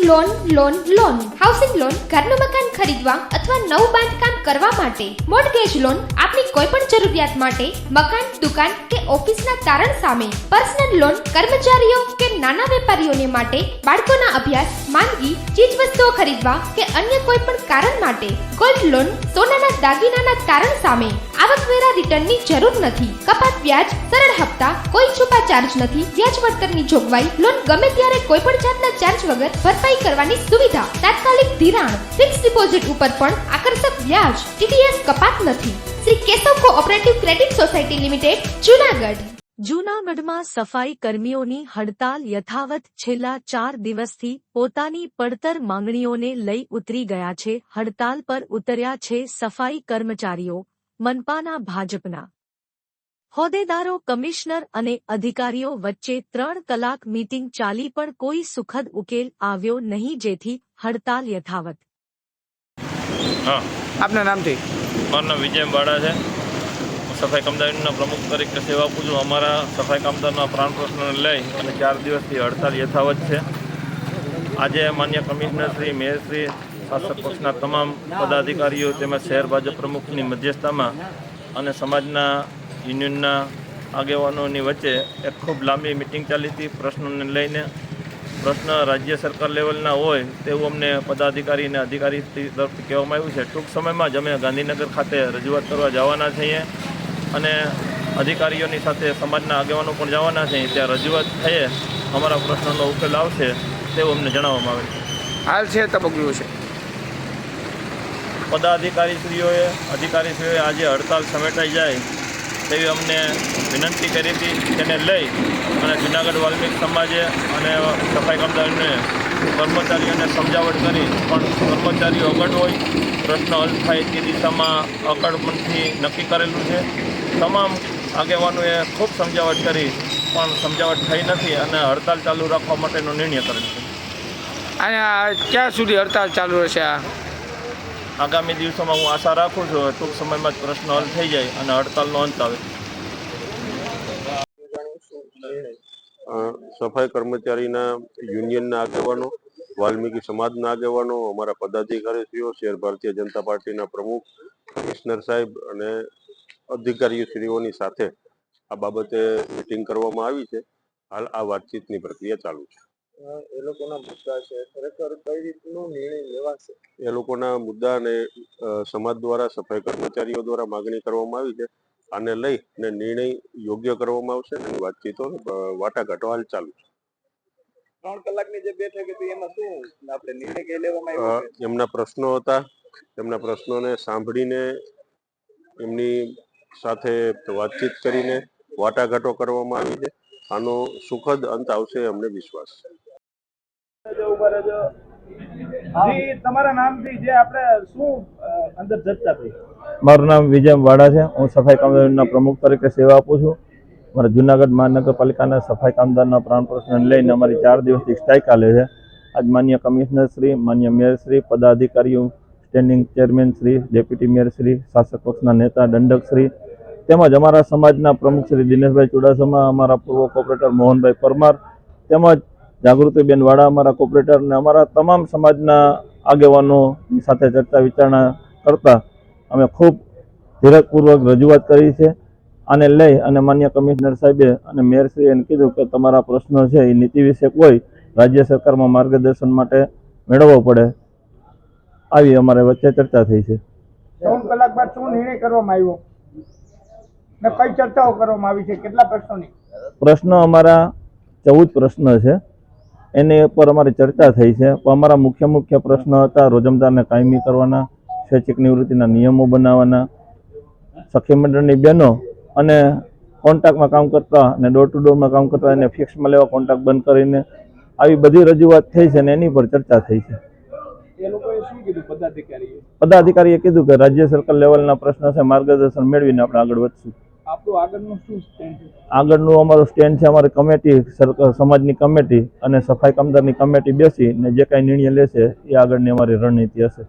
Loan loan loan housing loan ઘરનું મકાન ખરીદવા અથવા નવું બાંધકામ કરવા માટે, મોર્ટગેજ લોન આપની કોઈ પણ જરૂરિયાત માટે, મકાન, દુકાન કે ઓફિસના તારણ સામે, પર્સનલ લોન કર્મચારીઓ કે નાના વેપારીઓને માટે, બાળકોના અભ્યાસ, માંદગી, ચીજવસ્તુઓ ખરીદવા કે અન્ય કોઈ પણ કારણ માટે, ગોલ્ડ લોન સોનાના દાગીનાના તારણ સામે, આવકવેરા રિટર્નની જરૂર નથી, કપાત વ્યાજ, સરળ હપ્તા, કોઈ છુપા ચાર્જ નથી, વ્યાજ વળતરની જોગવાઈ, લોન ગમે ત્યારે કોઈ પણ જાતના ચાર્જ વગર ભરપાઈ કરવાની સુવિધા, તાત્કાલિક ધિરાણ, ફિક્સ ડિપોઝિટ ઉપર પણ આકર્ષક વ્યાજ, ટીડીએસ કપાત નથી. Shri Keshav cooperative credit society limited, Junagadh. જૂનાગઢમાં સફાઈ કર્મીઓની હડતાલ યથાવત. છેલ્લા 4 દિવસથી પોતાની પડતર માંગણીઓને લઈ ઉતરી ગયા છે. હડતાલ પર ઉતર્યા છે સફાઈ કર્મચારીઓ. મનપાના ભાજપના હોદ્દેદારો, કમિશનર અને અધિકારીઓ વચ્ચે 3 કલાક મીટિંગ ચાલી પણ કોઈ સુખદ ઉકેલ આવ્યો નહીં, જેથી હડતાલ યથાવત. આપના નામથી? મારું નામ વિજય બાડા છે. હું સફાઈ કામદારોના પ્રમુખ તરીકે સેવા આપું છું. અમારા સફાઈ કામદારના પ્રાણ પ્રશ્નને લઈ અને 4 દિવસથી હડતાલ યથાવત છે. આજે માન્ય કમિશનરશ્રી, મેયરશ્રી, શાસક પક્ષના તમામ પદાધિકારીઓ તેમજ શહેર ભાજપ પ્રમુખની મધ્યસ્થતામાં અને સમાજના યુનિયનના આગેવાનોની વચ્ચે એક ખૂબ લાંબી મિટિંગ ચાલી હતી. પ્રશ્નોને લઈને પ્રશ્ન રાજ્ય સરકાર લેવલના હોય તેવું અમને પદાધિકારી અને અધિકારી તરફથી કહેવામાં આવ્યું છે. ટૂંક સમયમાં જ અમે ગાંધીનગર ખાતે રજૂઆત કરવા જવાના છીએ અને અધિકારીઓની સાથે સમાજના આગેવાનો પણ જવાના છે. ત્યાં રજૂઆત થયે અમારા પ્રશ્નનો ઉકેલ આવશે તેવું અમને જણાવવામાં આવે છે. હાલ છે તબક્કો છે. પદાધિકારીશ્રીઓએ, અધિકારીશ્રીઓએ આજે હડતાલ સમેટાઈ જાય તેવી અમને વિનંતી કરી હતી. તેને લઈ અને જૂનાગઢ વાલ્મીક સમાજે અને સફાઈ કામદારોને કર્મચારીઓને સમજાવટ કરી, પણ કર્મચારીઓ અકડ હોય, પ્રશ્ન હલ થાય તે દિશામાં અકડમનથી નક્કી કરેલું છે. તમામ આગેવાનોએ ખૂબ સમજાવટ કરી પણ સમજાવટ થઈ નથી અને હડતાલ ચાલુ રાખવા માટેનો નિર્ણય કરેલ છે. અને ક્યાં સુધી હડતાલ ચાલુ રહેશે? આગામી દિવસોમાં હું આશા રાખું છું ટૂંક સમયમાં જ પ્રશ્ન હલ થઈ જાય અને હડતાલનો અંત આવે. સફાઈ કર્મચારીના યુનિયનના આગેવાનો, વાલ્મીકી સમાજના આગેવાનો, અમારા પદાધિકારીશ્રીઓ, શહેર ભારતીય જનતા પાર્ટીના પ્રમુખ, કમિશનર સાહેબ અને અધિકારીશ્રીઓની સાથે આ બાબતે મિટિંગ કરવામાં આવી છે. હાલ આ વાતચીતની પ્રક્રિયા ચાલુ છે. એ લોકોના મુદ્દા છે, ખરેખર કઈ રીતનો નિર્ણય લેવાશે? એ લોકોના મુદ્દા અને સમાજ દ્વારા, સફાઈ કર્મચારીઓ દ્વારા માગણી કરવામાં આવી છે. આને લઈ અને નિર્ણય યોગ્ય કરવામાં આવશે અને વાતચીતો વાટાઘાટો હાલ ચાલુ છે. 3 કલાકની જે બેઠક હતી એમાં શું આપણે નિર્ણય કઈ લેવામાં આવ્યો? એમના પ્રશ્નો હતા, એમના પ્રશ્નોને સાંભળીને એમની સાથે વાતચીત કરીને વાટાઘાટો કરવામાં આવી છે. આનો સુખદ અંત આવશે અમને વિશ્વાસ છે. તમારા નામથી જે આપણે શું અંદર ચર્ચા થઈ? મારું નામ વિજય વાડા છે. હું સફાઈ કામદારોના પ્રમુખ તરીકે સેવા આપું છું. અમારા જૂનાગઢ મહાનગરપાલિકાના સફાઈ કામદારના પ્રાણ પ્રશ્નને લઈને અમારી 4 દિવસથી સ્ટ્રાઇક ચાલે છે. આજ માન્ય કમિશનરશ્રી, માન્ય મેયરશ્રી, પદાધિકારીઓ, સ્ટેન્ડિંગ ચેરમેનશ્રી, ડેપ્યુટી મેયરશ્રી, શાસક પક્ષના નેતા દંડકશ્રી તેમજ અમારા સમાજના પ્રમુખ શ્રી દિનેશભાઈ ચુડાસમા, અમારા પૂર્વ કોર્પોરેટર મોહનભાઈ પરમાર તેમજ જાગૃતિબેન વાડા અમારા કોર્પોરેટર અને અમારા તમામ સમાજના આગેવાનોની સાથે ચર્ચા વિચારણા કરતા અમે ખૂબ ધીરજપૂર્વક રજૂઆત કરી છે. આને લઈ અને માન્ય કમિશનર સાહેબે અને મેયરશ્રીએ કીધું કે તમારા પ્રશ્નો છે એ નીતિ વિષયક હોય, રાજ્ય સરકારમાં માર્ગદર્શન માટે મેળવવો પડે. આવી અમારે વચ્ચે ચર્ચા થઈ છે. 3 કલાક બાદ શું નિર્ણય કરવામાં આવ્યો ને કઈ ચર્ચાઓ કરવામાં આવી છે? કેટલા પ્રશ્નોની? પ્રશ્ન અમારા 14 પ્રશ્ન છે, એની ઉપર અમારી ચર્ચા થઈ છે. પણ અમારા મુખ્ય પ્રશ્ન હતા રોજમદારને કાયમી કરવાના, સ્વૈચ્છિક નિવૃત્તિના નિયમો બનાવવાના, સખી મંડળની બહેનો અને કોન્ટ્રાક્ટમાં કામ કરતા અને ડોર ટુ ડોરમાં કામ કરતા એને ફિક્સમાં લેવા કોન્ટ્રાક્ટ બંધ કરીને આવી બધી રજૂઆત થઈ છે અને એની પર ચર્ચા થઈ છે. એ લોકોએ શું કીધું? પદાધિકારીએ કીધું કે રાજ્ય સરકાર લેવલના પ્રશ્ન છે, માર્ગદર્શન મેળવીને આપણે આગળ વધશું. આપણું આગળનું શું સ્ટેન્ડ છે? આગળનું અમારું સ્ટેન્ડ છે, અમારી કમિટી, સમાજની કમિટી અને સફાઈ કામદારની કમિટી બેસીને જે કાંઈ નિર્ણય લેશે એ આગળની અમારી રણનીતિ હશે.